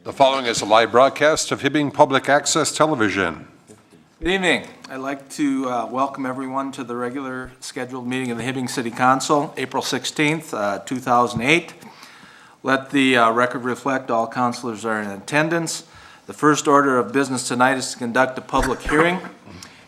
The following is a live broadcast of Hibbing Public Access Television. Good evening. I'd like to welcome everyone to the regular scheduled meeting of the Hibbing City Council, April 16th, 2008. Let the record reflect all councilors are in attendance. The first order of business tonight is to conduct a public hearing,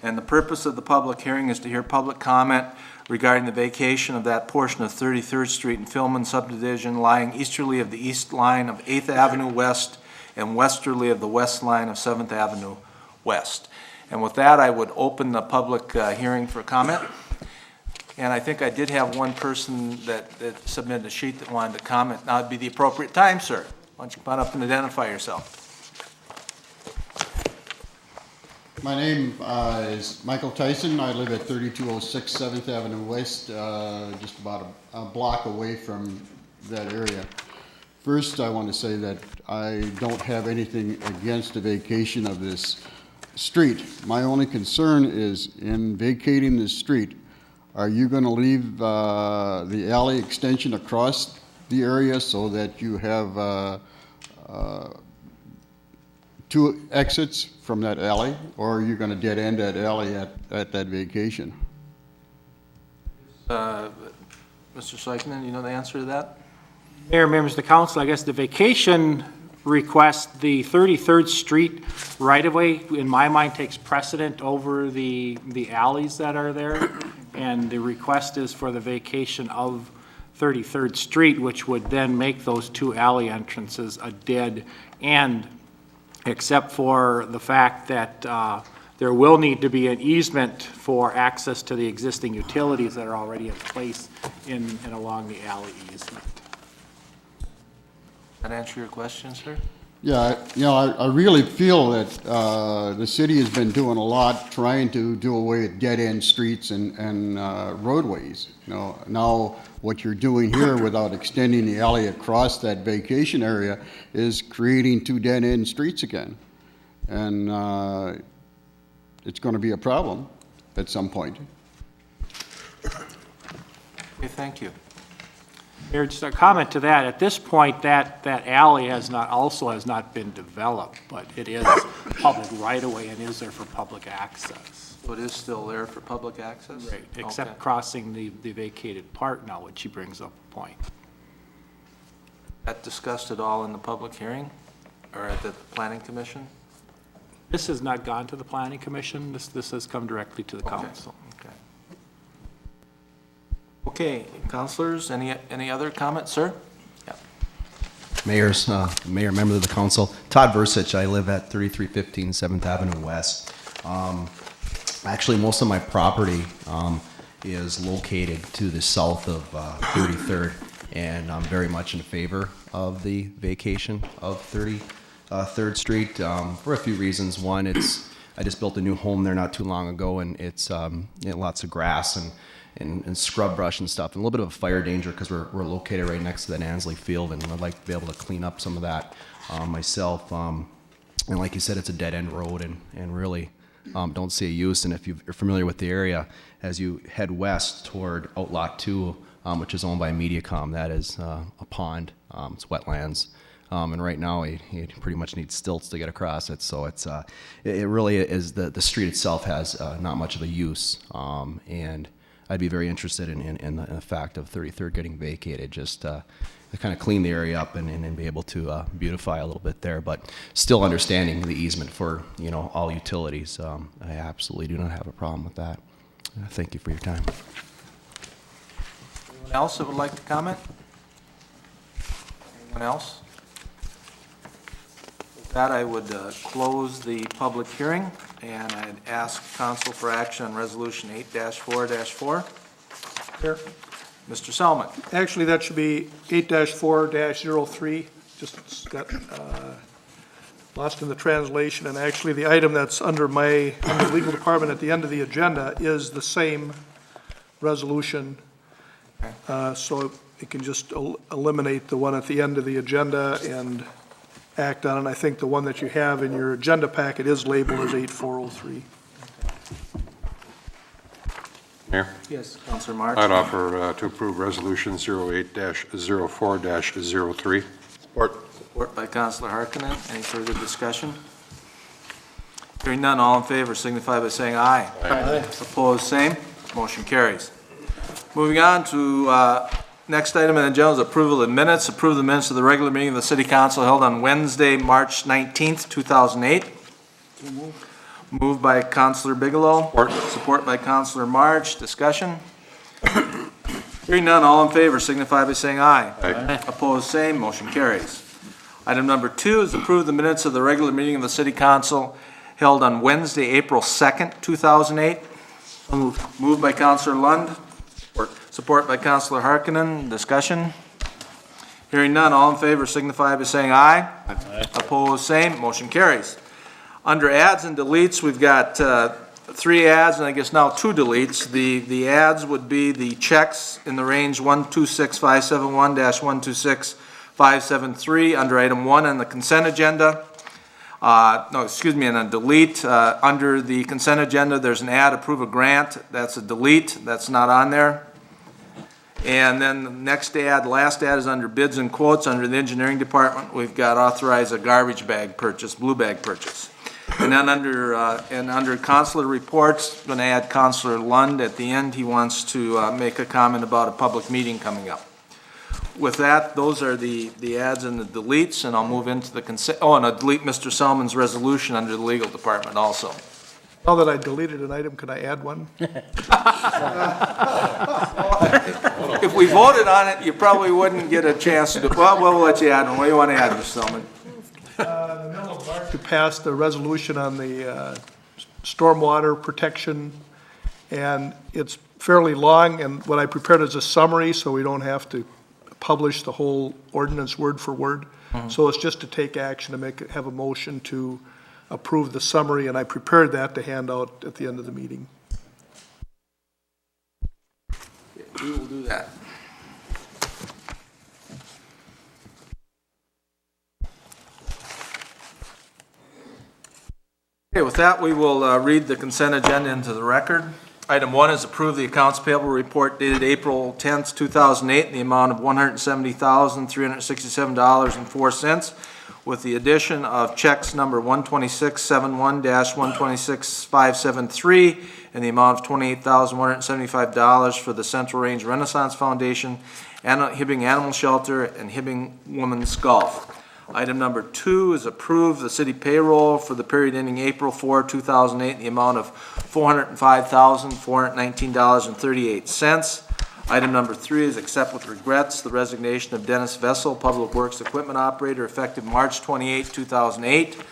and the purpose of the public hearing is to hear public comment regarding the vacation of that portion of 33rd Street and Philman subdivision lying easterly of the east line of 8th Avenue West and westerly of the west line of 7th Avenue West. And with that, I would open the public hearing for comment. And I think I did have one person that submitted a sheet that wanted to comment. Now would be the appropriate time, sir. Why don't you come on up and identify yourself? My name is Michael Theisen. I live at 3206 7th Avenue West, just about a block away from that area. First, I want to say that I don't have anything against the vacation of this street. My only concern is in vacating this street, are you going to leave the alley extension across the area so that you have two exits from that alley, or are you going to dead end that alley at that vacation? Mr. Seichman, you know the answer to that? Mayor, members of the council, I guess the vacation request, the 33rd Street right-of-way, in my mind, takes precedent over the alleys that are there. And the request is for the vacation of 33rd Street, which would then make those two alley entrances a dead end, except for the fact that there will need to be an easement for access to the existing utilities that are already in place in and along the alley easement. That answer your question, sir? Yeah, I really feel that the city has been doing a lot trying to do away with dead-end streets and roadways. Now what you're doing here without extending the alley across that vacation area is creating two dead-end streets again. And it's going to be a problem at some point. Okay, thank you. Mayor, just a comment to that. At this point, that alley has not been developed, but it is public right-of-way and is there for public access. So it is still there for public access? Right, except Okay. crossing the vacated part now, which he brings up a point. That discussed at all in the public hearing or at the planning commission? This has not gone to the planning commission. This has come directly to the council. Okay. Okay, councilors, any other comments, sir? Yeah. Mayor, members of the council. Todd Versich, I live at 3315 7th Avenue West. Actually, most of my property is located to the south of 33rd, and I'm very much in favor of the vacation of 33rd Street for a few reasons. One, I just built a new home there not too long ago, and it's lots of grass and scrub brush and stuff, and a little bit of a fire danger because we're located right next to the Ansley Field, and I'd like to be able to clean up some of that myself. And like you said, it's a dead-end road, and really don't see a use. And if you're familiar with the area, as you head west toward Outlot 2, which is owned by Mediacom, that is a pond, it's wetlands. And right now, he pretty much needs stilts to get across it. So it really is the street itself has not much of a use, and I'd be very interested in the fact of 33rd getting vacated, just to kind of clean the area up and be able to beautify a little bit there, but still understanding the easement for all utilities. I absolutely do not have a problem with that. Thank you for your time. Anyone else that would like to comment? Anyone else? With that, I would close the public hearing, and I'd ask council for action on resolution 8-4-4. Here. Mr. Selman. Actually, that should be 8-4-03. Just got lost in the translation. And actually, the item that's under the legal department at the end of the agenda is the same resolution. So it can just eliminate the one at the end of the agenda and act on it. And I think the one that you have in your agenda packet is labeled as 8-4-03. Mayor, Yes, Councilor March. I'd offer to approve resolution 08-04-03. Support. Support by Councilor Harkinen. Any further discussion? Hearing none, all in favor signify by saying aye. Aye. Opposed, same. Motion carries. Moving on to next item on the agenda is approval of minutes. Approve the minutes of the regular meeting of the City Council held on Wednesday, March 19th, 2008. Moved by Councilor Bigelow. Support by Councilor March. Discussion? Hearing none, all in favor signify by saying aye. Aye. Opposed, same. Motion carries. Item number 2 is approve the minutes of the regular meeting of the City Council held on Wednesday, April 2nd, 2008. Moved by Councilor Lund. Support by Councilor Harkinen. Discussion? Hearing none, all in favor signify by saying aye. Aye. Opposed, same. Motion carries. Under adds and deletes, we've got 3 adds and I guess now 2 deletes. The adds would be the checks in the range 126571-126573 under item 1 on the consent agenda. And a delete. Under the consent agenda, there's an add, approve a grant. That's a delete. That's not on there. And then the next add, last add is under bids and quotes. Under the engineering department, we've got authorize a garbage bag purchase, blue bag purchase. And then under councilor reports, I'm going to add Councilor Lund at the end. He wants to make a comment about a public meeting coming up. With that, those are the adds and the deletes, and I'll move into the consent. Oh, and I'll delete Mr. Selman's resolution under the legal department also. Now that I deleted an item, can I add one? If we voted on it, you probably wouldn't get a chance to do, well, we'll let you add one. What do you want to add, Mr. Selman? To pass the resolution on the stormwater protection, and it's fairly long, and what I prepared is a summary, so we don't have to publish the whole ordinance word for word. So it's just to take action to have a motion to approve the summary, and I prepared that to hand out at the end of the meeting. We will do that. Okay, with that, we will read the consent agenda into the record. Item 1 is approve the accounts payable report dated April 10th, 2008 in the amount of $170,367.04 with the addition of checks number 12671-126573 in the amount of $28,175 for the Central Range Renaissance Foundation, and Hibbing Animal Shelter, and Hibbing Women's Golf. Item number 2 is approve the city payroll for the period ending April 4, 2008 in the amount of $405,419.38. Item number 3 is accept with regrets the resignation of Dennis Vessel, Public Works Equipment Operator, effective March 28, 2008.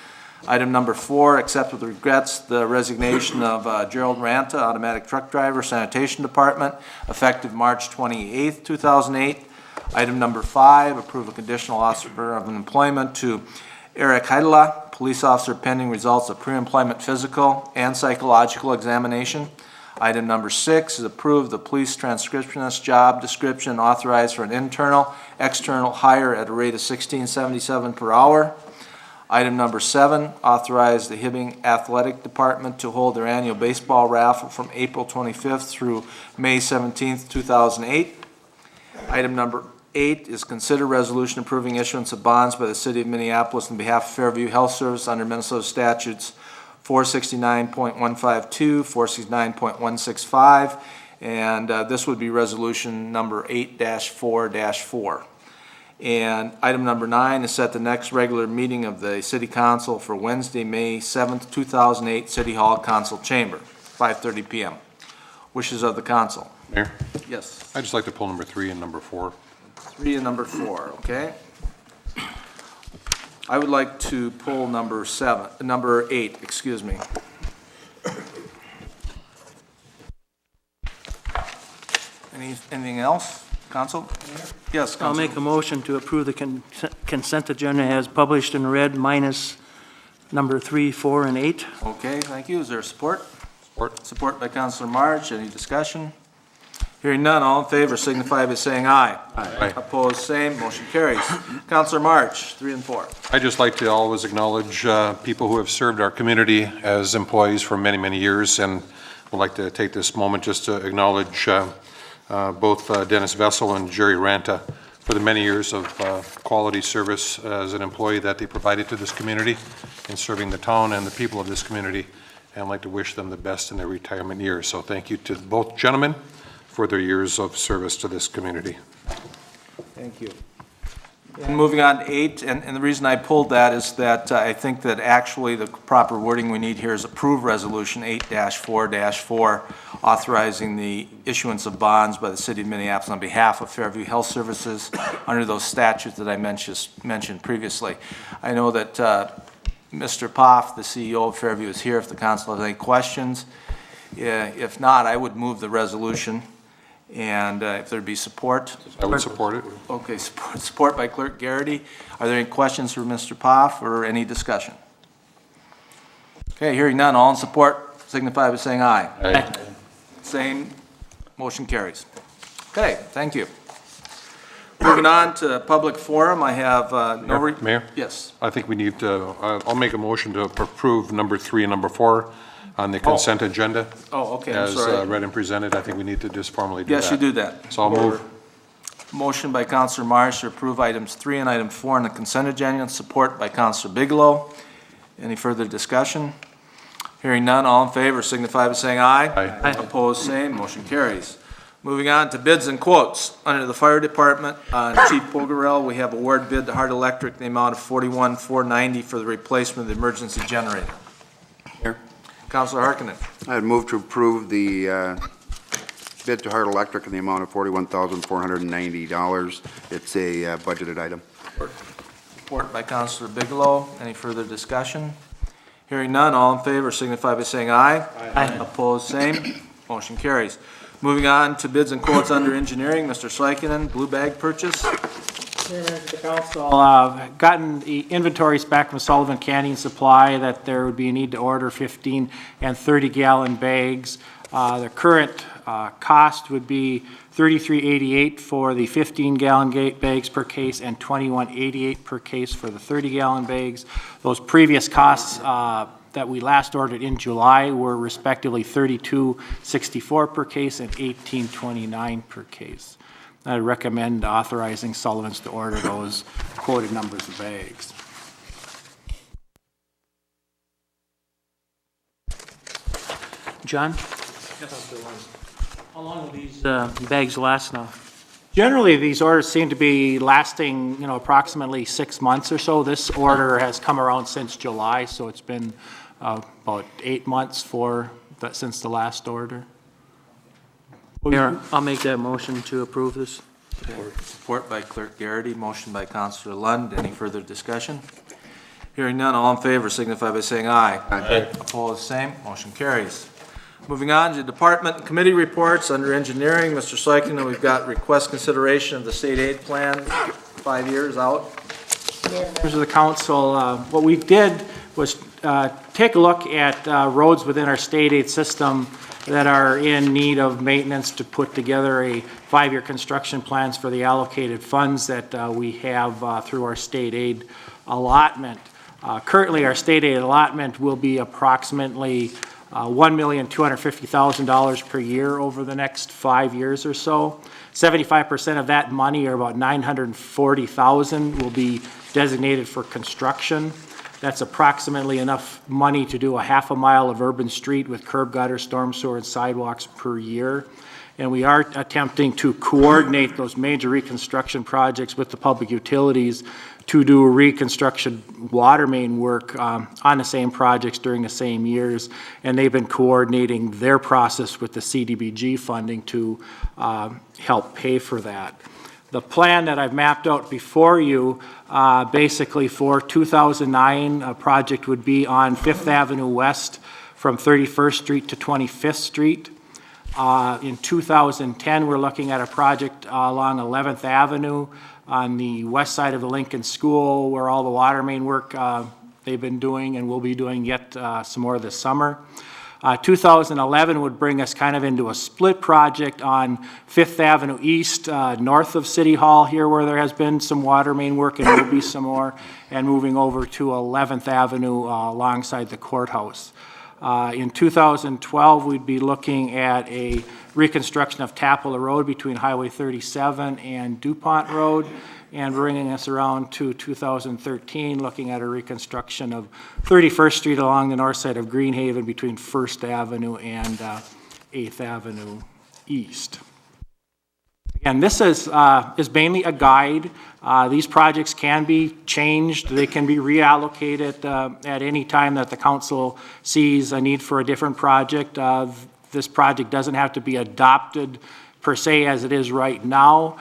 Item number 4, accept with regrets the resignation of Gerald Ranta, Automatic Truck Driver, Sanitation Department, effective March 28, 2008. Item number 5, approve a conditional offer of employment to Eric Heidela, police officer, pending results of pre-employment physical and psychological examination. Item number 6 is approve the police transcriptionist job description authorized for an internal, external hire at a rate of $16.77 per hour. Item number 7, authorize the Hibbing Athletic Department to hold their annual baseball raffle from April 25th through May 17th, 2008. Item number 8 is consider resolution approving issuance of bonds by the City of Minneapolis on behalf of Fairview Health Service under Minnesota statutes 469.152, 469.165, and this would be resolution number 8-4-4. And item number 9 is set the next regular meeting of the City Council for Wednesday, May 7th, 2008, City Hall Council Chamber, 5:30 p.m. Wishes of the council. Mayor, Yes. I'd just like to pull number 3 and number 4. 3 and number 4, okay? I would like to pull number 8, excuse me. Anything else, council? Yes, I'll make a motion to approve the consent agenda as published and read minus number 3, 4, and 8. Okay, thank you. Is there support? Support. Support by Councilor March. Any discussion? Hearing none, all in favor signify by saying aye. Aye. Opposed, same. Motion carries. Councilor March, 3 and 4. I'd just like to always acknowledge people who have served our community as employees for many, many years, and would like to take this moment just to acknowledge both Dennis Vessel and Jerry Ranta for the many years of quality service as an employee that they provided to this community in serving the town and the people of this community. And I'd like to wish them the best in their retirement years. So thank you to both gentlemen for their years of service to this community. Thank you. And moving on to 8, and the reason I pulled that is that I think that actually the proper wording we need here is approve resolution 8-4-4, authorizing the issuance of bonds by the city of Minneapolis on behalf of Fairview Health Services under those statutes that I mentioned previously. I know that Mr. Poff, the CEO of Fairview, is here if the council has any questions. If not, I would move the resolution. And if there'd be support? I would support it. Okay, support by Clerk Garrity. Are there any questions for Mr. Poff or any discussion? Okay, hearing none, all in support signify by saying aye. Aye. Same, motion carries. Okay, thank you. Moving on to public forum, I have Mayor? Yes. I think we need to, I'll make a motion to approve number 3 and number 4 on the consent agenda. Oh, okay, I'm As sorry. read and presented. I think we need to just formally do that. Yes, you do that. So I'll move. Motion by Councilor Myers to approve items 3 and item 4 on the consent agenda, and support by Councilor Bigelow. Any further discussion? Hearing none, all in favor signify by saying aye. Aye. Opposed, same, motion carries. Moving on to bids and quotes. Under the Fire Department, Chief Pogarel, we have award bid to Hart Electric in the amount of $41,490 for the replacement of the emergency generator. Here. Councilor Harkinen. I'd move to approve the bid to Hart Electric in the amount of $41,490. It's a budgeted item. Support by Councilor Bigelow. Any further discussion? Hearing none, all in favor signify by saying aye. Aye. Opposed, same. Motion carries. Moving on to bids and quotes under engineering, Mr. Sykinen, blue bag purchase. The council gotten the inventories back from Sullivan Canning Supply that there would be a need to order 15 and 30-gallon bags. The current cost would be $33.88 for the 15-gallon bags per case and $21.88 per case for the 30-gallon bags. Those previous costs that we last ordered in July were respectively $32.64 per case and $18.29 per case. I recommend authorizing Sullivan's to order those quoted numbers of bags. John? How long will these bags last now? Generally, these orders seem to be lasting, approximately 6 months or so. This order has come around since July, so it's been about 8 months since the last order. Mayor, I'll make that motion to approve this. Support by Clerk Garrity, motion by Councilor Lund. Any further discussion? Hearing none, all in favor signify by saying aye. Aye. Opposed, same. Motion carries. Moving on to department and committee reports under engineering, Mr. Sykinen, we've got request consideration of the state aid plan, 5 years out. Members of the council, what we did was take a look at roads within our state aid system that are in need of maintenance to put together a 5-year construction plans for the allocated funds that we have through our state aid allotment. Currently, our state aid allotment will be approximately $1,250,000 per year over the next 5 years or so. 75% of that money, or about $940,000, will be designated for construction. That's approximately enough money to do a half a mile of urban street with curb gutter, storm sewer, and sidewalks per year. And we are attempting to coordinate those major reconstruction projects with the public utilities to do reconstruction water main work on the same projects during the same years. And they've been coordinating their process with the CDBG funding to help pay for that. The plan that I've mapped out before you, basically for 2009, a project would be on 5th Avenue West from 31st Street to 25th Street. In 2010, we're looking at a project along 11th Avenue on the west side of the Lincoln School, where all the water main work they've been doing and will be doing yet some more this summer. 2011 would bring us kind of into a split project on 5th Avenue East, north of City Hall here, where there has been some water main work and will be some more, and moving over to 11th Avenue alongside the courthouse. In 2012, we'd be looking at a reconstruction of Tapala Road between Highway 37 and DuPont Road, and bringing us around to 2013, looking at a reconstruction of 31st Street along the north side of Greenhaven between First Avenue and 8th Avenue East. Again, this is mainly a guide. These projects can be changed. They can be reallocated at any time that the council sees a need for a different project. This project doesn't have to be adopted per se as it is right now.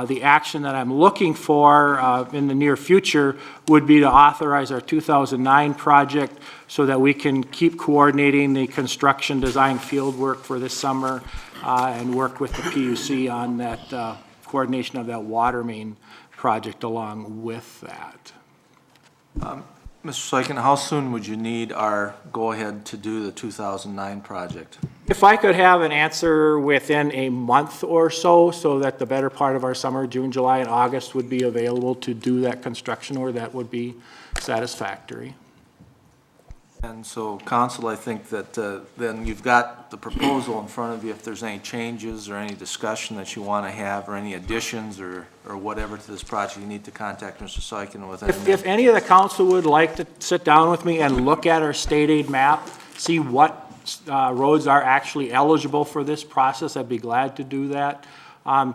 The action that I'm looking for in the near future would be to authorize our 2009 project so that we can keep coordinating the construction design field work for this summer and work with the PUC on that coordination of that water main project along with that. Mr. Seiken, how soon would you need our go-ahead to do the 2009 project? If I could have an answer within a month or so, so that the better part of our summer, June, July, and August would be available to do that construction, or that would be satisfactory. And so, council, I think that then you've got the proposal in front of you. If there's any changes or any discussion that you want to have, or any additions or whatever to this project, you need to contact Mr. Seiken with any. If any of the council would like to sit down with me and look at our state aid map, see what roads are actually eligible for this process, I'd be glad to do that.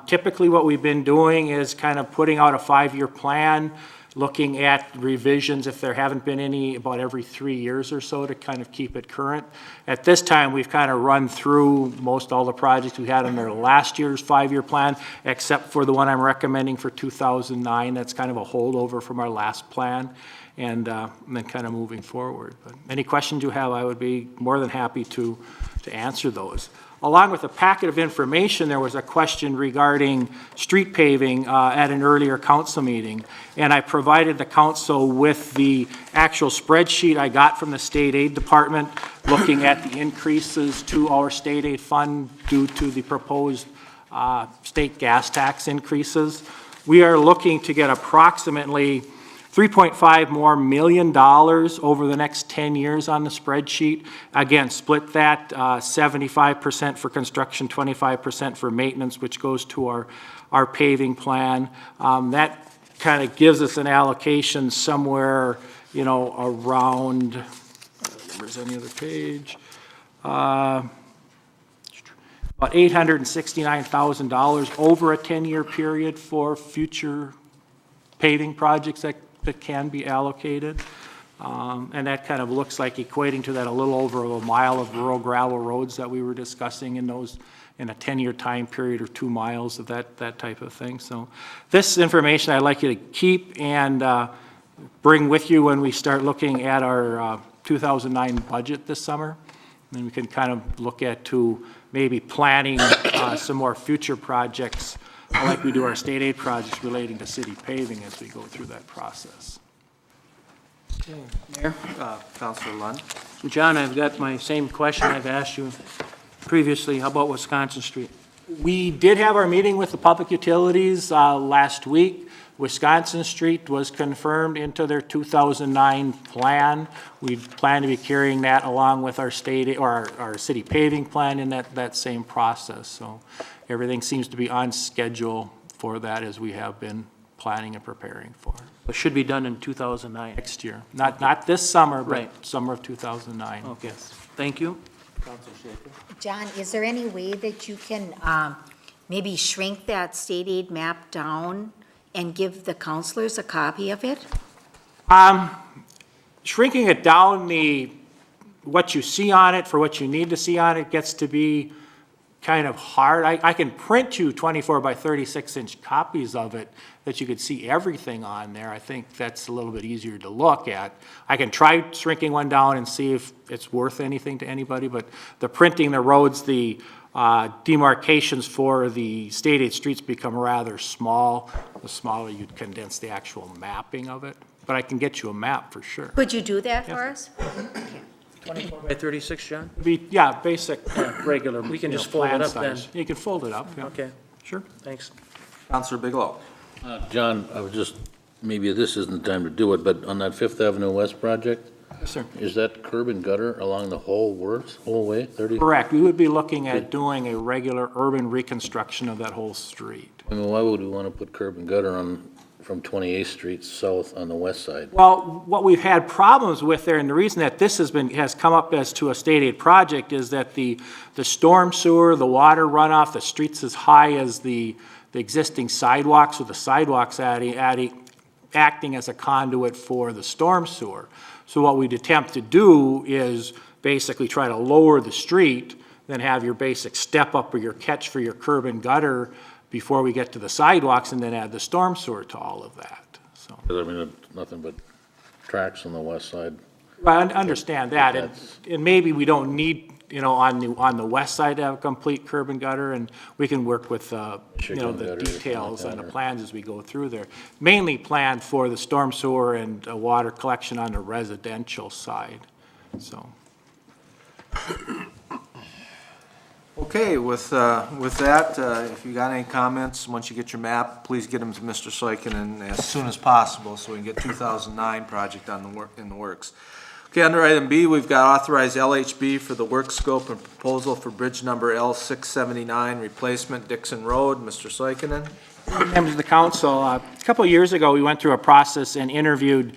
Typically what we've been doing is kind of putting out a 5-year plan, looking at revisions, if there haven't been any, about every 3 years or so to kind of keep it current. At this time, we've kind of run through most all the projects we had in their last year's 5-year plan, except for the one I'm recommending for 2009. That's kind of a holdover from our last plan, and then kind of moving forward. But any questions you have, I would be more than happy to answer those. Along with a packet of information, there was a question regarding street paving at an earlier council meeting. And I provided the council with the actual spreadsheet I got from the state aid department, looking at the increases to our state aid fund due to the proposed state gas tax increases. We are looking to get approximately $3.5 million over the next 10 years on the spreadsheet. Again, split that 75% for construction, 25% for maintenance, which goes to our paving plan. That kind of gives us an allocation somewhere, you know, around, where's any other page? About $869,000 over a 10-year period for future paving projects that can be allocated. And that kind of looks like equating to that a little over a mile of rural gravel roads that we were discussing in those, in a 10-year time period, or 2 miles of that type of thing. So this information I'd like you to keep and bring with you when we start looking at our 2009 budget this summer. And we can kind of look at to maybe planning some more future projects like we do our state aid projects relating to city paving as we go through that process. Mayor? Councilor Lund? John, I've got my same question I've asked you previously. How about Wisconsin Street? We did have our meeting with the public utilities last week. Wisconsin Street was confirmed into their 2009 plan. We plan to be carrying that along with our state or our city paving plan in that same process. So everything seems to be on schedule for that, as we have been planning and preparing for. It should be done in 2009. Next year. Not this summer, but Right. summer of 2009. Okay, Yes. thank you. John, is there any way that you can maybe shrink that state aid map down and give the counselors a copy of it? Shrinking it down, what you see on it for what you need to see on it gets to be kind of hard. I can print you 24 by 36 inch copies of it that you could see everything on there. I think that's a little bit easier to look at. I can try shrinking one down and see if it's worth anything to anybody, but the printing the roads, the demarcations for the state aid streets become rather small. The smaller you'd condense the actual mapping of it, but I can get you a map for sure. Could you do that for us? 24 by 36, John? Yeah, basic, regular. We can you just know, fold it plan up size. then. You can fold it up, yeah. Okay, Sure. thanks. Councilor Bigelow? John, I was just, maybe this isn't the time to do it, but on that Fifth Avenue West project, Yes, sir. Is that curb and gutter along the whole way, 30? Correct. We would be looking at doing a regular urban reconstruction of that whole street. I mean, why would we want to put curb and gutter from 28th Street south on the west side? Well, what we've had problems with there, and the reason that this has come up as to a state aid project, is that the storm sewer, the water runoff, the streets as high as the existing sidewalks, with the sidewalks acting as a conduit for the storm sewer. So what we'd attempt to do is basically try to lower the street, then have your basic step up or your catch for your curb and gutter before we get to the sidewalks, and then add the storm sewer to all of that, so. 'Cause I mean, nothing but tracks on the west side. Well, I understand that, and maybe we don't need, on the west side to have a complete curb and gutter, and we can work with, the details and the plans as we go through there. Mainly planned for the storm sewer and water collection on the residential side, so. Okay, with that, if you got any comments, once you get your map, please get them to Mr. Soikinen as soon as possible, so we can get 2009 project in the works. Okay, under item B, we've got authorized LHB for the work scope and proposal for bridge number L679 replacement Dixon Road. Mr. Soikinen? Members of the council, a couple of years ago, we went through a process and interviewed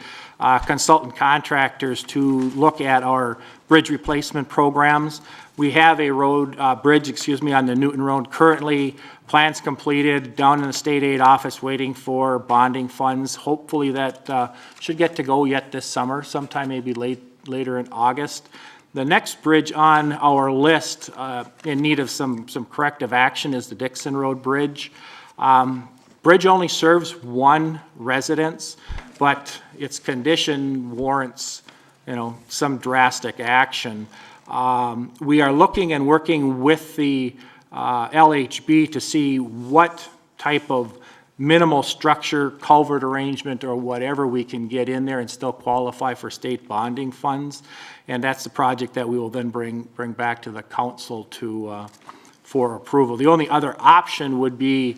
consultant contractors to look at our bridge replacement programs. We have a bridge on the Newton Road currently, plans completed, down in the state aid office waiting for bonding funds. Hopefully that should get to go yet this summer, sometime maybe later in August. The next bridge on our list in need of some corrective action is the Dixon Road Bridge. Bridge only serves one residence, but its condition warrants, some drastic action. We are looking and working with the LHB to see what type of minimal structure, culvert arrangement, or whatever we can get in there and still qualify for state bonding funds. And that's the project that we will then bring back to the council for approval. The only other option would be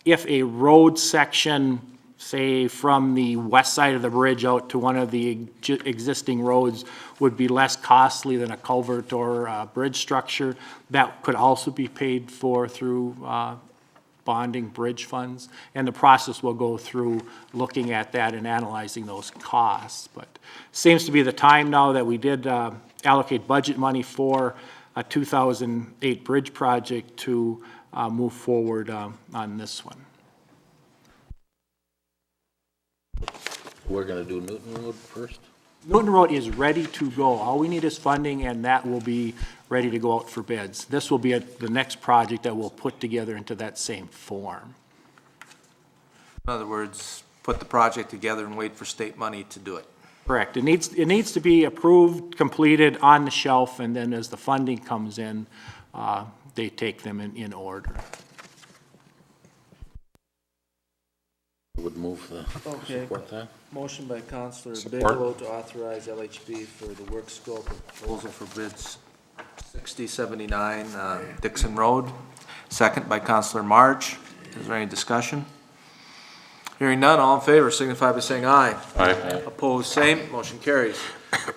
if a road section, say from the west side of the bridge out to one of the existing roads, would be less costly than a culvert or a bridge structure. That could also be paid for through bonding bridge funds, and the process will go through looking at that and analyzing those costs. But seems to be the time now that we did allocate budget money for a 2008 bridge project to move forward on this one. We're going to do Newton Road first? Newton Road is ready to go. All we need is funding, and that will be ready to go out for bids. This will be the next project that we'll put together into that same form. In other words, put the project together and wait for state money to do it. Correct. It needs to be approved, completed, on the shelf, and then as the funding comes in, they take them in order. Would move Okay. support that? Motion by Counselor Support. Bigelow to authorize LHB for the work scope and proposal for bids 6079 Dixon Road. Second by Counselor March. Is there any discussion? Hearing none, all in favor signify by saying aye. Aye. Opposed, same. Motion carries.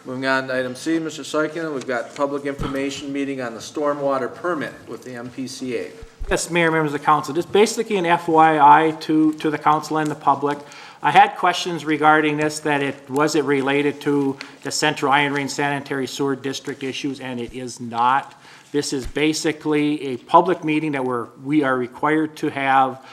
Moving on to item C, Mr. Soikinen, we've got public information meeting on the stormwater permit with the MPCA. Yes, Mayor, members of the council, just basically an FYI to the council and the public. I had questions regarding this, that was it related to the Central Iron Range Sanitary Sewer District issues, and it is not. This is basically a public meeting that we are required to have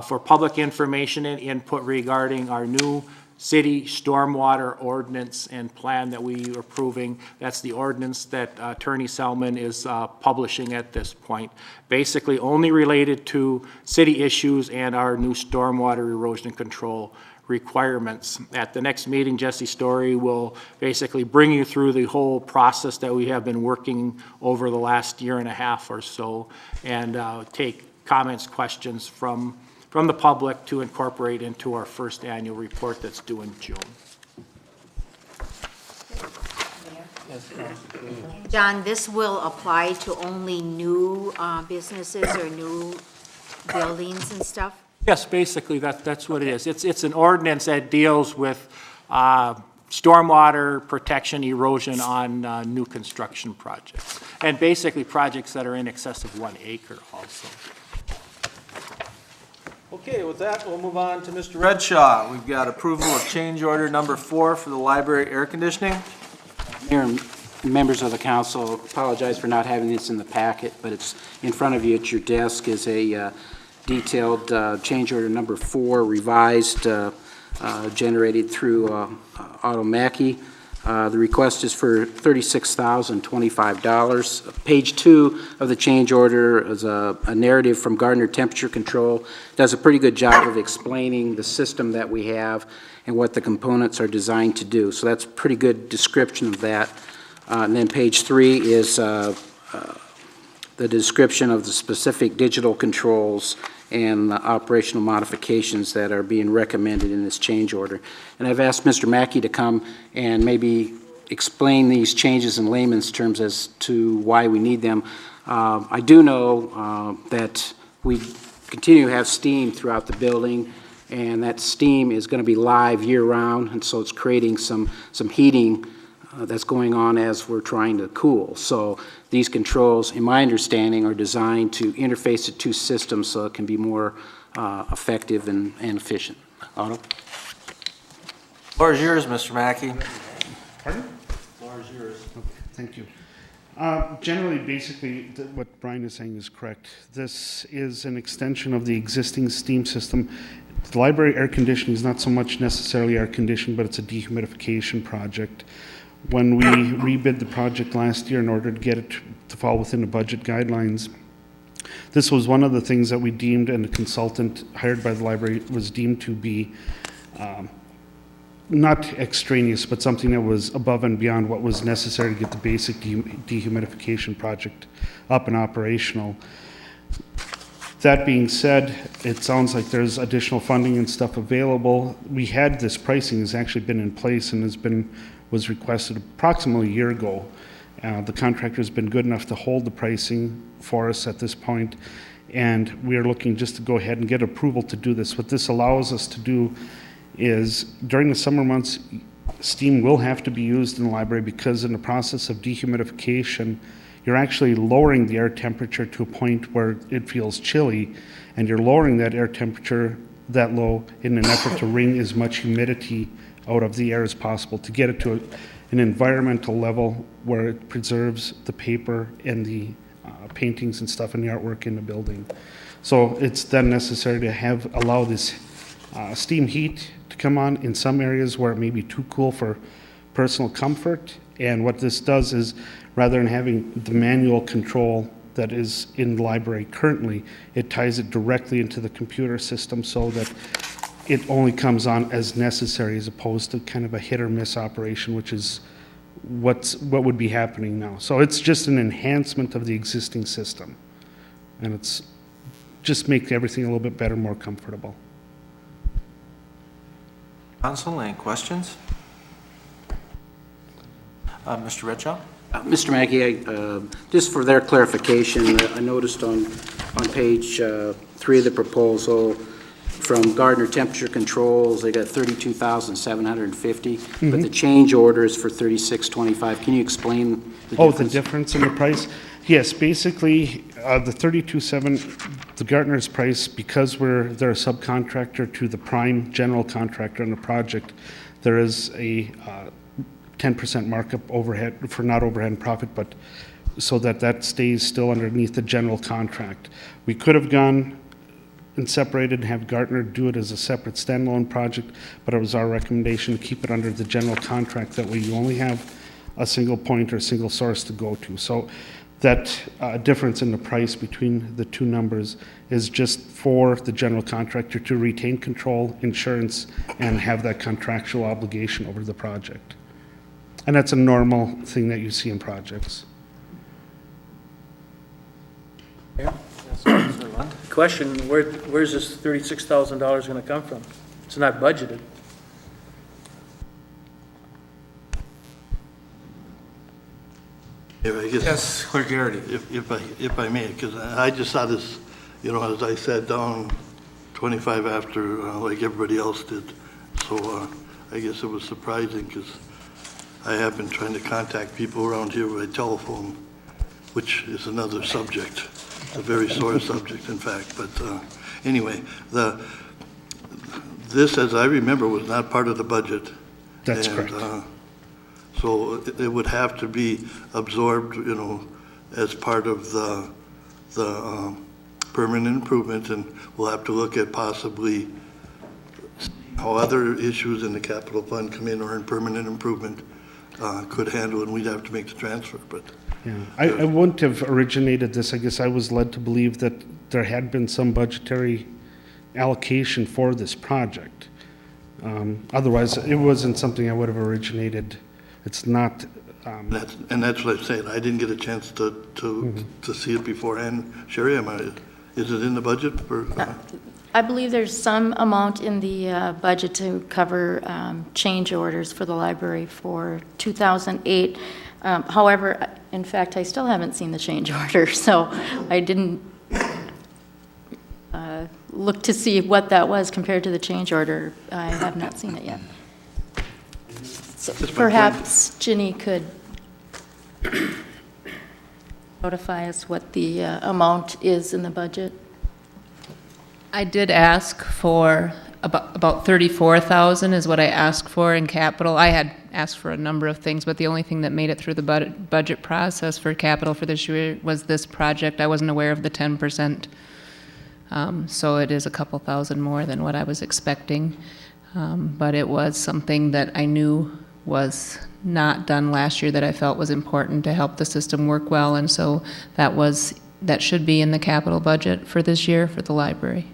for public information and input regarding our new city stormwater ordinance and plan that we are approving. That's the ordinance that Attorney Selman is publishing at this point. Basically only related to city issues and our new stormwater erosion control requirements. At the next meeting, Jesse Story will basically bring you through the whole process that we have been working over the last year and a half or so, and take comments, questions from the public to incorporate into our first annual report that's due in June. John, this will apply to only new businesses or new buildings and stuff? Yes, basically that's what it is. It's an ordinance that deals with stormwater protection erosion on new construction projects. And basically projects that are in excess of 1 acre also. Okay, with that, we'll move on to Mr. Redshaw. We've got approval of change order number 4 for the library air conditioning. Mayor and members of the council, apologize for not having this in the packet, but it's in front of you at your desk is a detailed change order number 4 revised, generated through Otto Mackey. The request is for $36,025. Page 2 of the change order is a narrative from Gardner Temperature Control. Does a pretty good job of explaining the system that we have and what the components are designed to do. So that's a pretty good description of that. And then page 3 is the description of the specific digital controls and the operational modifications that are being recommended in this change order. And I've asked Mr. Mackey to come and maybe explain these changes in layman's terms as to why we need them. I do know that we continue to have steam throughout the building, and that steam is going to be live year-round, and so it's creating some heating that's going on as we're trying to cool. So these controls, in my understanding, are designed to interface the two systems so it can be more effective and efficient. Otto? Floor is yours, Mr. Mackey. Pardon? Floor is yours. Thank you. Generally, basically, what Brian is saying is correct. This is an extension of the existing steam system. The library air conditioning is not so much necessarily air conditioning, but it's a dehumidification project. When we rebid the project last year in order to get it to fall within the budget guidelines, this was one of the things that we deemed, and the consultant hired by the library was deemed to be not extraneous, but something that was above and beyond what was necessary to get the basic dehumidification project up and operational. That being said, it sounds like there's additional funding and stuff available. We had this pricing has actually been in place and was requested approximately a year ago. The contractor's been good enough to hold the pricing for us at this point, and we are looking just to go ahead and get approval to do this. What this allows us to do is during the summer months, steam will have to be used in the library because in the process of dehumidification, you're actually lowering the air temperature to a point where it feels chilly, and you're lowering that air temperature that low in an effort to wring as much humidity out of the air as possible to get it to an environmental level where it preserves the paper and the paintings and stuff and the artwork in the building. So it's then necessary to allow this steam heat to come on in some areas where it may be too cool for personal comfort. And what this does is, rather than having the manual control that is in the library currently, it ties it directly into the computer system so that it only comes on as necessary as opposed to kind of a hit or miss operation, which is what would be happening now. So it's just an enhancement of the existing system. And it's just make everything a little bit better, more comfortable. Council, any questions? Mr. Redshaw? Mr. Mackey, just for their clarification, I noticed on page 3 of the proposal from Gardner Temperature Controls, they got $32,750, but the change order is for $36,225. Can you explain the difference? Oh, the difference in the price? Yes, basically, the $32,700, the Gardner's price, because they're a subcontractor to the prime general contractor on the project, there is a 10% markup overhead, for not overhead and profit, but so that stays still underneath the general contract. We could have gone and separated and have Gardner do it as a separate standalone project, but it was our recommendation to keep it under the general contract. That way you only have a single point or a single source to go to. So that difference in the price between the two numbers is just for the general contractor to retain control, insurance, and have that contractual obligation over the project. And that's a normal thing that you see in projects. Question, where's this $36,000 going to come from? It's not budgeted. Yes, Clerk Garrity. If I may, because I just saw this, as I sat down 25 after, like everybody else did. So I guess it was surprising because I have been trying to contact people around here by telephone, which is another subject, a very sore subject, in fact. But anyway, this, as I remember, was not part of the budget. That's correct. So it would have to be absorbed, as part of the permanent improvement, and we'll have to look at possibly how other issues in the capital fund come in or in permanent improvement could handle, and we'd have to make the transfer, but. Yeah, I wouldn't have originated this. I guess I was led to believe that there had been some budgetary allocation for this project. Otherwise, it wasn't something I would have originated. It's not. And that's what I'm saying. I didn't get a chance to see it beforehand. Sherry, is it in the budget for? I believe there's some amount in the budget to cover change orders for the library for 2008. However, in fact, I still haven't seen the change order, so I didn't look to see what that was compared to the change order. I have not seen it yet. So perhaps Ginny could notify us what the amount is in the budget. I did ask for about 34,000 is what I asked for in capital. I had asked for a number of things, but the only thing that made it through the budget process for capital for this year was this project. I wasn't aware of the 10%. So it is a couple thousand more than what I was expecting. But it was something that I knew was not done last year that I felt was important to help the system work well. And so that should be in the capital budget for this year for the library.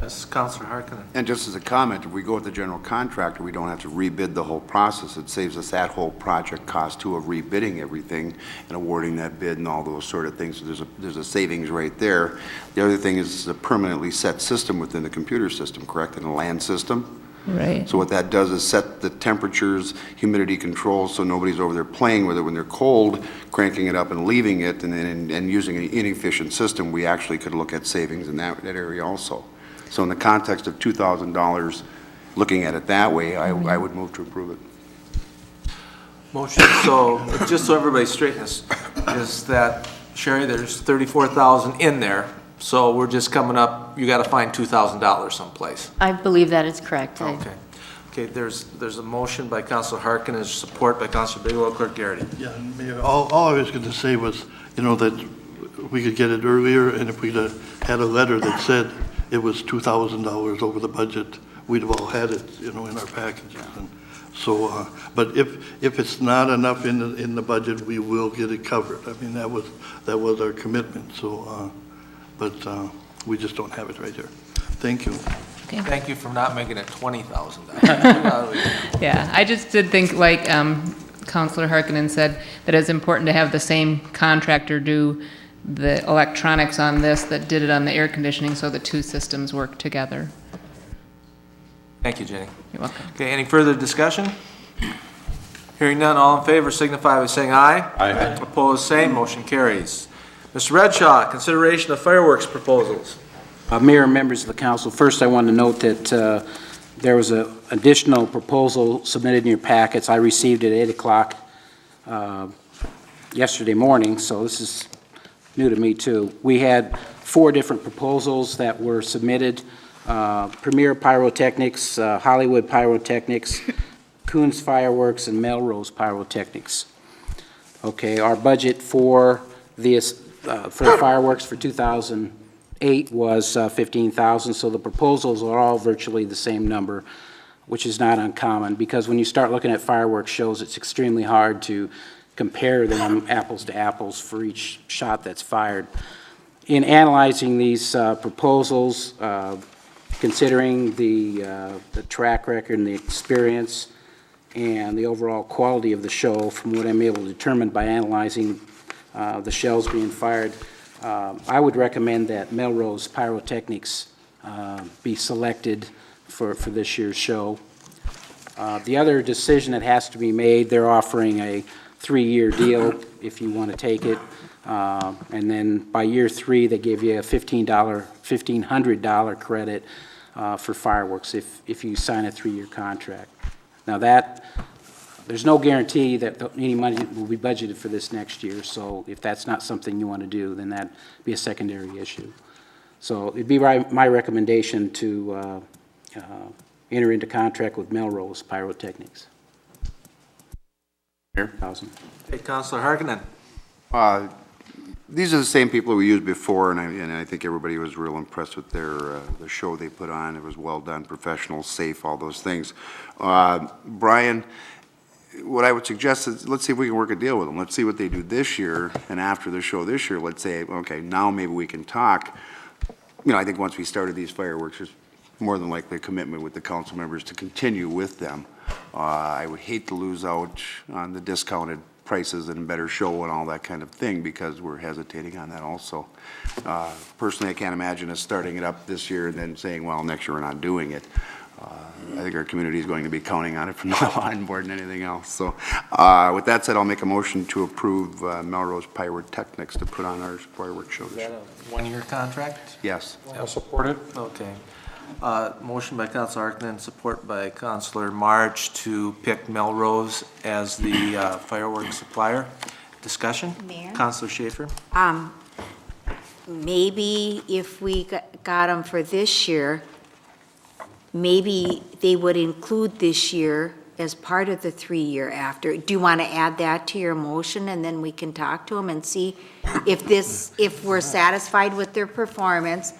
Yes, Councilor Harkinen. And just as a comment, if we go with the general contractor, we don't have to rebid the whole process. It saves us that whole project cost too of rebidding everything and awarding that bid and all those sort of things. So there's a savings right there. The other thing is it's a permanently set system within the computer system, correct, in the land system? Right. So what that does is set the temperatures, humidity controls, so nobody's over there playing with it when they're cold, cranking it up and leaving it, and using an inefficient system. We actually could look at savings in that area also. So in the context of $2,000, looking at it that way, I would move to approve it. Motion, so just so everybody's straight, is that, Sherry, there's 34,000 in there, so we're just coming up, you got to find $2,000 someplace. I believe that is correct. Okay, there's a motion by Councilor Harkinen, support by Councilor Bigelow. Clerk Garrity. Yeah, Mayor, all I was going to say was, that we could get it earlier, and if we'd had a letter that said it was $2,000 over the budget, we'd have all had it, in our packages. And so, but if it's not enough in the budget, we will get it covered. I mean, that was our commitment. So, but we just don't have it right here. Thank you. Okay. Thank you for not making it $20,000. Yeah, I just did think, like Councilor Harkinen said, that it's important to have the same contractor do the electronics on this that did it on the air conditioning, so the two systems work together. Thank you, Jenny. You're welcome. Okay, any further discussion? Hearing none, all in favor signify by saying aye. Aye. Opposed, same. Motion carries. Mr. Redshaw, consideration of fireworks proposals. Mayor and members of the council, first I want to note that there was an additional proposal submitted in your packets. I received it at 8 o'clock yesterday morning, so this is new to me too. We had 4 different proposals that were submitted. Premier Pyrotechnics, Hollywood Pyrotechnics, Coons Fireworks, and Melrose Pyrotechnics. Okay, our budget for the fireworks for 2008 was $15,000, so the proposals are all virtually the same number, which is not uncommon, because when you start looking at fireworks shows, it's extremely hard to compare them apples to apples for each shot that's fired. In analyzing these proposals, considering the track record and the experience and the overall quality of the show, from what I'm able to determine by analyzing the shells being fired, I would recommend that Melrose Pyrotechnics be selected for this year's show. The other decision that has to be made, they're offering a 3-year deal if you want to take it. And then by year 3, they give you a $1,500 credit for fireworks if you sign a 3-year contract. Now there's no guarantee that any money will be budgeted for this next year, so if that's not something you want to do, then that'd be a secondary issue. So it'd be my recommendation to enter into contract with Melrose Pyrotechnics. Mayor? Hey, Councilor Harkinen. These are the same people we used before, and I think everybody was real impressed with the show they put on. It was well done, professional, safe, all those things. Brian, what I would suggest is, let's see if we can work a deal with them. Let's see what they do this year, and after the show this year, let's say, okay, now maybe we can talk. You know, I think once we started these fireworks, there's more than likely a commitment with the council members to continue with them. I would hate to lose out on the discounted prices and better show and all that kind of thing, because we're hesitating on that also. Personally, I can't imagine us starting it up this year and then saying, well, next year we're not doing it. I think our community is going to be counting on it from now on more than anything else. So with that said, I'll make a motion to approve Melrose Pyrotechnics to put on our fireworks show. Is that a 1-year contract? Yes. I'll support it. Okay. Motion by Councilor Harkinen, support by Councilor March to pick Melrose as the fireworks supplier. Discussion? Mayor? Councilor Schaefer? Maybe if we got them for this year, maybe they would include this year as part of the 3-year after. Do you want to add that to your motion, and then we can talk to them and see if we're satisfied with their performance,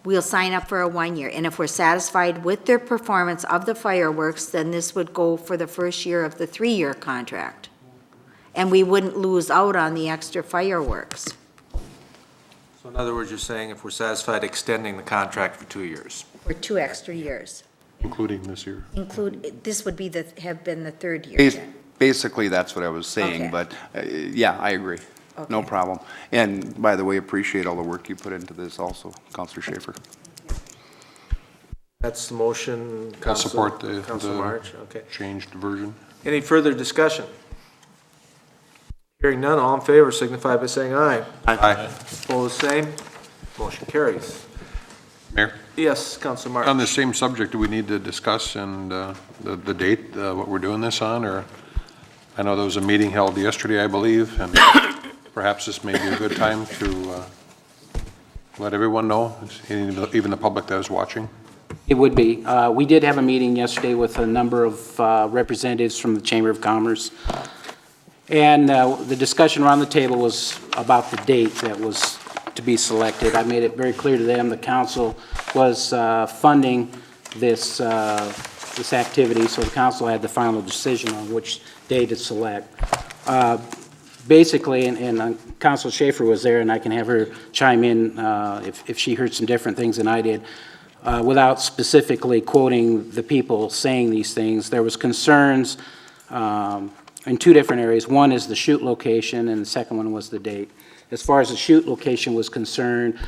we'll sign up for a 1-year. And if we're satisfied with their performance of the fireworks, then this would go for the first year of the 3-year contract. And we wouldn't lose out on the extra fireworks. So in other words, you're saying if we're satisfied extending the contract for 2 years? For 2 extra years. Including this year. This would be have been the 3rd year then. Basically, that's what I was saying, Okay. but yeah, I agree. No Okay. problem. And by the way, appreciate all the work you put into this also, Councilor Schaefer. That's the motion. I'll support the Councilor March, okay. changed version. Any further discussion? Hearing none, all in favor signify by saying aye. Aye. Opposed, same. Motion carries. Mayor? Yes, Councilor March. On the same subject, do we need to discuss and the date, what we're doing this on, or? I know there was a meeting held yesterday, I believe, and perhaps this may be a good time to let everyone know, even the public that is watching. It would be. We did have a meeting yesterday with a number of representatives from the Chamber of Commerce. And the discussion around the table was about the date that was to be selected. I made it very clear to them the council was funding this activity, so the council had the final decision on which day to select. Basically, and Councilor Schaefer was there, and I can have her chime in if she heard some different things than I did. Without specifically quoting the people saying these things, there was concerns in 2 different areas. One is the shoot location, and the second one was the date. As far as the shoot location was concerned,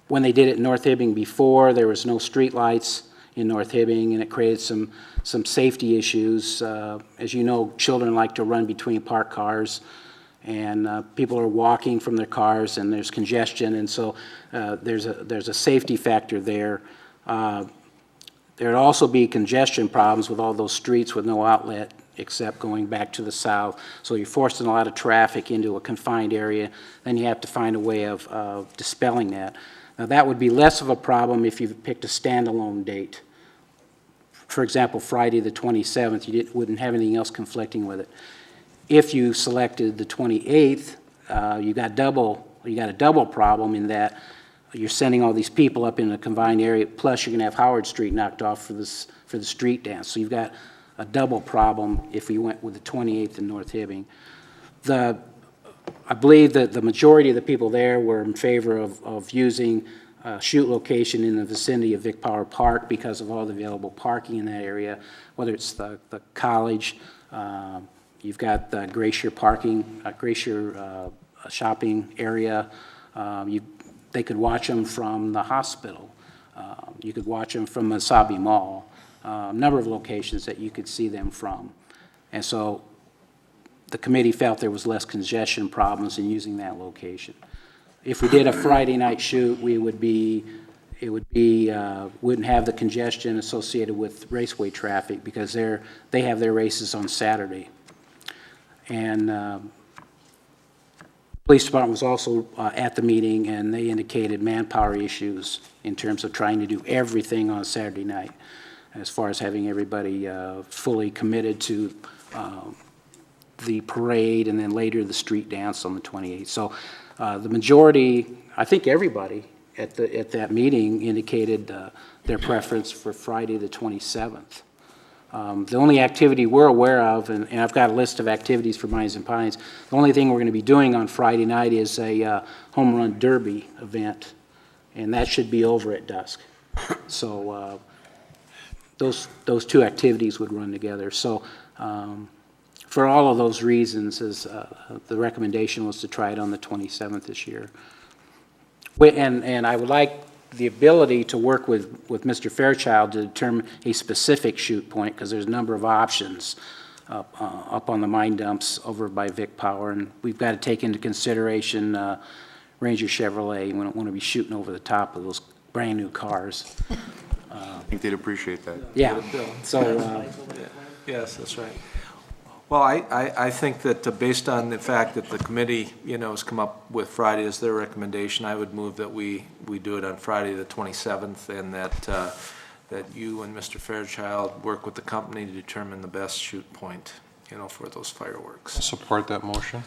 when they did it in North Hibbing before, there was no street lights in North Hibbing, and it created some safety issues. As you know, children like to run between parked cars, and people are walking from their cars, and there's congestion, and so there's a safety factor there. There'd also be congestion problems with all those streets with no outlet except going back to the south. So you're forcing a lot of traffic into a confined area. Then you have to find a way of dispelling that. Now, that would be less of a problem if you picked a standalone date. For example, Friday the 27th, you wouldn't have anything else conflicting with it. If you selected the 28th, you got a double problem in that you're sending all these people up in a confined area, plus you're going to have Howard Street knocked off for the street dance. So you've got a double problem if we went with the 28th in North Hibbing. I believe that the majority of the people there were in favor of using a shoot location in the vicinity of Vic Power Park because of all the available parking in that area, whether it's the college, you've got the Glacier parking, Glacier shopping area. They could watch them from the hospital. You could watch them from Masabi Mall. A number of locations that you could see them from. And so the committee felt there was less congestion problems in using that location. If we did a Friday night shoot, we would be it would be, wouldn't have the congestion associated with raceway traffic because they have their races on Saturday. And police department was also at the meeting, and they indicated manpower issues in terms of trying to do everything on Saturday night, as far as having everybody fully committed to the parade and then later the street dance on the 28th. So the majority, I think everybody at that meeting indicated their preference for Friday the 27th. The only activity we're aware of, and I've got a list of activities for Mines and Pines, the only thing we're going to be doing on Friday night is a home run derby event, and that should be over at dusk. So those two activities would run together. So for all of those reasons, the recommendation was to try it on the 27th this year. And I would like the ability to work with Mr. Fairchild to determine a specific shoot point, because there's a number of options up on the mine dumps over by Vic Power, and we've got to take into consideration Ranger Chevrolet. We don't want to be shooting over the top of those brand new cars. I think they'd appreciate that. Yeah, so. Yes, that's right. Well, I think that based on the fact that the committee, has come up with Friday as their recommendation, I would move that we do it on Friday the 27th, and that you and Mr. Fairchild work with the company to determine the best shoot point, for those fireworks. Support that motion.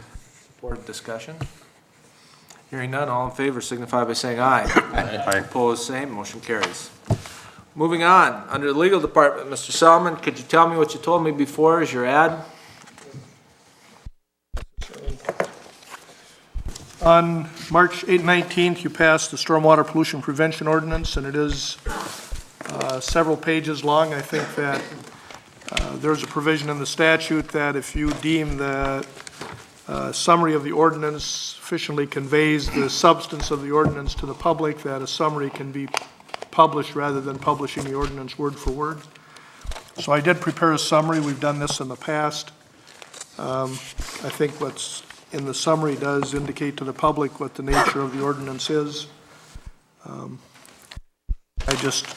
Board discussion? Hearing none, all in favor signify by saying aye. Aye. Opposed, same, motion carries. Moving on, under the legal department, Mr. Salmon, could you tell me what you told me before as your ad? On March 19th, you passed the Stormwater Pollution Prevention Ordinance, and it is several pages long. I think that there's a provision in the statute that if you deem the summary of the ordinance sufficiently conveys the substance of the ordinance to the public, that a summary can be published rather than publishing the ordinance word for word. So I did prepare a summary. We've done this in the past. I think what's in the summary does indicate to the public what the nature of the ordinance is. I just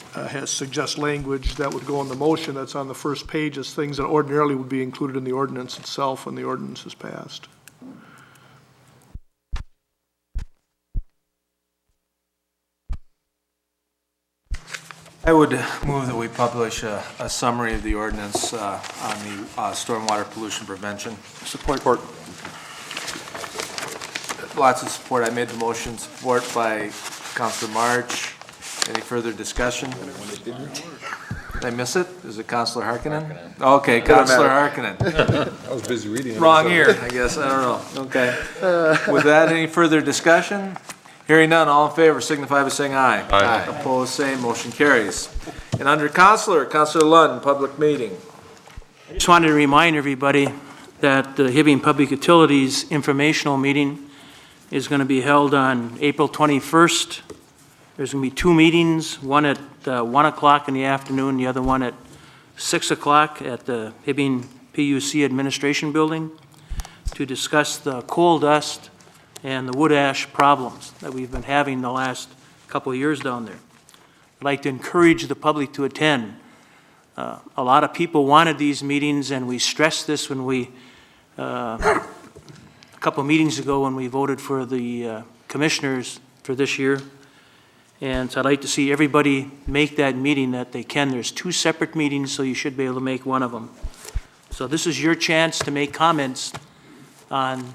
suggest language that would go in the motion that's on the first page as things that ordinarily would be included in the ordinance itself when the ordinance is passed. I would move that we publish a summary of the ordinance on the stormwater pollution prevention. Support. Lots of support. I made the motion. Support by Councilor March. Any further discussion? Did I miss it? Is it Councilor Harkinen? Okay, Councilor Harkinen. I was busy reading it. Wrong ear, I guess. I don't know. Okay. With that, any further discussion? Hearing none, all in favor signify by saying aye. Aye. Opposed, same, motion carries. And under Councilor Lund, public meeting. I just wanted to remind everybody that the Hibbing Public Utilities informational meeting is going to be held on April 21st. There's going to be two meetings, one at 1 o'clock in the afternoon, the other one at 6 o'clock at the Hibbing PUC Administration Building to discuss the coal dust and the wood ash problems that we've been having the last couple of years down there. I'd like to encourage the public to attend. A lot of people wanted these meetings, and we stressed this when we, a couple of meetings ago when we voted for the commissioners for this year. And so I'd like to see everybody make that meeting that they can. There's two separate meetings, so you should be able to make one of them. So this is your chance to make comments on